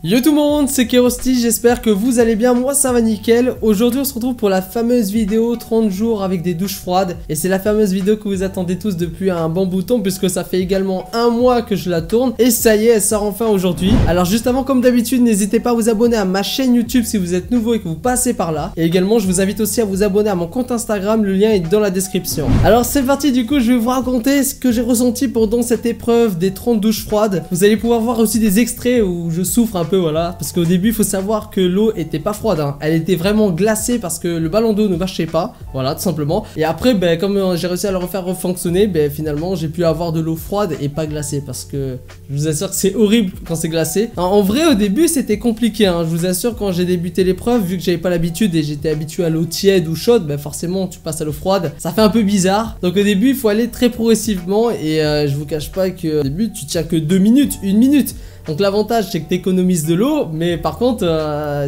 Yo tout le monde, c'est Kerosti, j'espère que vous allez bien, moi ça va nickel. Aujourd'hui on se retrouve pour la fameuse vidéo 30 jours avec des douches froides. Et c'est la fameuse vidéo que vous attendez tous depuis un bon bout de temps, puisque ça fait également un mois que je la tourne. Et ça y est, elle sort enfin aujourd'hui. Alors juste avant, comme d'habitude, n'hésitez pas à vous abonner à ma chaîne YouTube si vous êtes nouveau et que vous passez par là. Et également je vous invite aussi à vous abonner à mon compte Instagram, le lien est dans la description. Alors c'est parti, du coup je vais vous raconter ce que j'ai ressenti pendant cette épreuve des 30 douches froides. Vous allez pouvoir voir aussi des extraits où je souffre un peu, voilà, parce qu'au début il faut savoir que l'eau était pas froide, hein. Elle était vraiment glacée parce que le ballon d'eau ne marchait pas, voilà, tout simplement. Et après, comme j'ai réussi à le refaire refonctionner, finalement j'ai pu avoir de l'eau froide et pas glacée, parce que je vous assure que c'est horrible quand c'est glacé. En vrai, au début c'était compliqué, hein. Je vous assure, quand j'ai débuté l'épreuve, vu que j'avais pas l'habitude et j'étais habitué à l'eau tiède ou chaude, forcément tu passes à l'eau froide, ça fait un peu bizarre. Donc au début il faut aller très progressivement et je vous cache pas que au début tu tiens que 2 minutes, 1 minute. Donc l'avantage c'est que tu économises de l'eau, mais par contre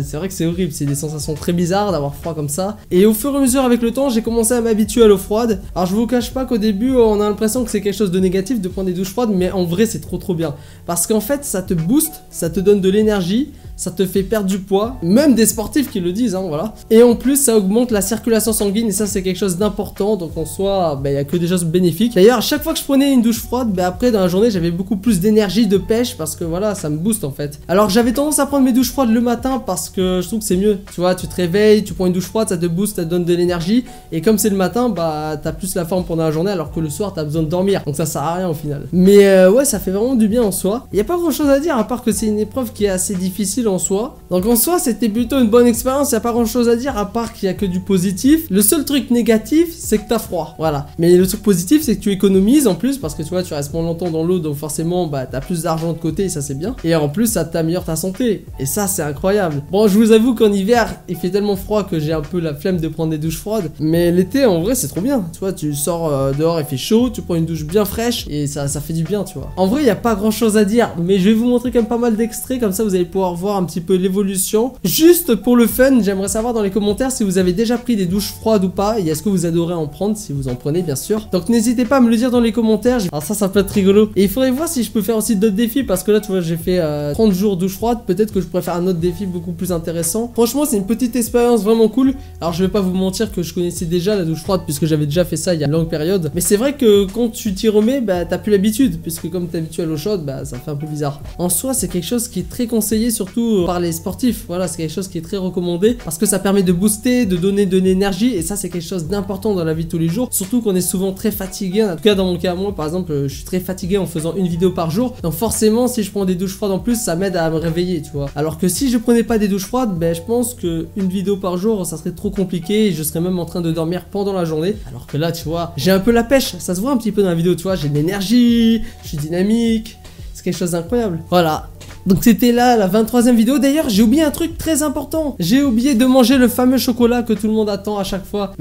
c'est vrai que c'est horrible, c'est des sensations très bizarres d'avoir froid comme ça. Et au fur et à mesure avec le temps, j'ai commencé à m'habituer à l'eau froide. Alors je vous cache pas qu'au début on a l'impression que c'est quelque chose de négatif de prendre des douches froides, mais en vrai c'est trop bien. Parce qu'en fait ça te booste, ça te donne de l'énergie, ça te fait perdre du poids, même des sportifs qui le disent, hein, voilà. Et en plus ça augmente la circulation sanguine et ça c'est quelque chose d'important, donc en soi il y a que des choses bénéfiques. D'ailleurs à chaque fois que je prenais une douche froide, après dans la journée j'avais beaucoup plus d'énergie, de pêche, parce que voilà, ça me booste en fait. Alors j'avais tendance à prendre mes douches froides le matin parce que je trouve que c'est mieux, tu vois, tu te réveilles, tu prends une douche froide, ça te booste, ça te donne de l'énergie, et comme c'est le matin, t'as plus la forme pendant la journée, alors que le soir t'as besoin de dormir, donc ça sert à rien au final. Mais ouais, ça fait vraiment du bien en soi. Il y a pas grand chose à dire à part que c'est une épreuve qui est assez difficile en soi. Donc en soi c'était plutôt une bonne expérience, il n'y a pas grand chose à dire à part qu'il y a que du positif. Le seul truc négatif c'est que t'as froid, voilà. Mais le truc positif c'est que tu économises en plus, parce que tu vois, tu restes moins longtemps dans l'eau, donc forcément t'as plus d'argent de côté et ça c'est bien. Et en plus ça t'améliore ta santé, et ça c'est incroyable. Bon, je vous avoue qu'en hiver il fait tellement froid que j'ai un peu la flemme de prendre des douches froides, mais l'été en vrai c'est trop bien. Tu vois, tu sors dehors, il fait chaud, tu prends une douche bien fraîche et ça fait du bien, tu vois. En vrai il n'y a pas grand chose à dire, mais je vais vous montrer quand même pas mal d'extraits, comme ça vous allez pouvoir voir un petit peu l'évolution. Juste pour le fun, j'aimerais savoir dans les commentaires si vous avez déjà pris des douches froides ou pas, et est-ce que vous adorez en prendre, si vous en prenez bien sûr. Donc n'hésitez pas à me le dire dans les commentaires. Alors ça peut être rigolo. Et il faudrait voir si je peux faire aussi d'autres défis, parce que là tu vois j'ai fait 30 jours douche froide, peut-être que je pourrais faire un autre défi beaucoup plus intéressant. Franchement c'est une petite expérience vraiment cool. Alors je vais pas vous mentir que je connaissais déjà la douche froide, puisque j'avais déjà fait ça il y a une longue période, mais c'est vrai que quand tu t'y remets, t'as plus l'habitude, puisque comme t'es habitué à l'eau chaude, ça fait un peu bizarre. En soi c'est quelque chose qui est très conseillé, surtout par les sportifs. Voilà, c'est quelque chose qui est très recommandé, parce que ça permet de booster, de donner de l'énergie, et ça c'est quelque chose d'important dans la vie de tous les jours, surtout qu'on est souvent très fatigué. En tout cas dans mon cas, moi par exemple, je suis très fatigué en faisant une vidéo par jour, donc forcément si je prends des douches froides en plus, ça m'aide à me réveiller, tu vois. Alors que si je prenais pas des douches froides, je pense que une vidéo par jour ça serait trop compliqué, et je serais même en train de dormir pendant la journée. Alors que là tu vois, j'ai un peu la pêche, ça se voit un petit peu dans la vidéo, tu vois, j'ai de l'énergie, je suis dynamique, c'est quelque chose d'incroyable. Voilà. Donc c'était là la 23e vidéo. D'ailleurs j'ai oublié un truc très important, j'ai oublié de manger le fameux chocolat que tout le monde attend à chaque fois.